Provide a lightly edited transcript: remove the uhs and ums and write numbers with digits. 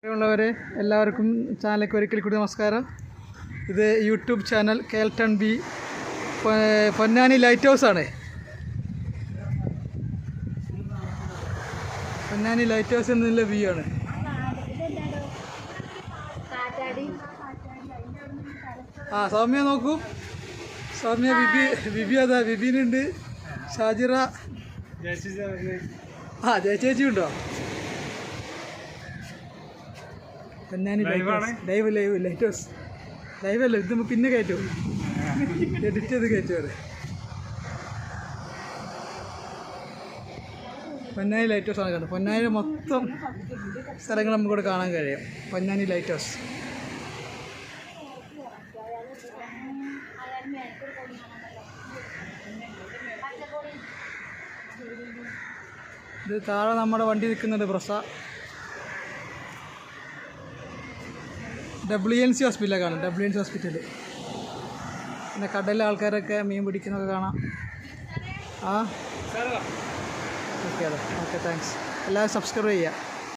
ഉള്ളവരെ എല്ലാവർക്കും ചാനലിലേക്ക് ഒരിക്കൽ കൂടി നമസ്കാരം. ഇത് യൂട്യൂബ് ചാനൽ കേൾട്ടൺ ബി പൊന്നാനി ലൈറ്റ് ഹൗസ് ആണ്. പൊന്നാനി ലൈറ്റ് ഹൗസ് എന്നുള്ള വ്യൂ ആണ്. സൗമ്യ നോക്കൂ, സൗമ്യ വിബി അതാ വിബിനുണ്ട്, ഷാജിറ ജയചേച്ചി ഉണ്ടോ? Ponnani live light house live അല്ല, ഇത് പിന്നെ കയറ്റും, എഡിറ്റ് ചെയ്ത് കയറ്റും. പൊന്നാനി ലൈറ്റ് ഹൗസ് ആണ് കാണുന്നത്. പൊന്നാനി മൊത്തം സ്ഥലങ്ങൾ നമുക്കിവിടെ കാണാൻ കഴിയും. പൊന്നാനി ലൈറ്റ് ഹൗസ് ഇത് താഴെ നമ്മുടെ വണ്ടി നിൽക്കുന്നുണ്ട്. WNC ഹോസ്പിറ്റലൊക്കെ കാണാം. WNC hospital. പിന്നെ കടലിലെ ആൾക്കാരൊക്കെ മീൻ പിടിക്കുന്നതൊക്കെ കാണാം. Okay thanks. എല്ലാവരും സബ്സ്ക്രൈബ് ചെയ്യുക.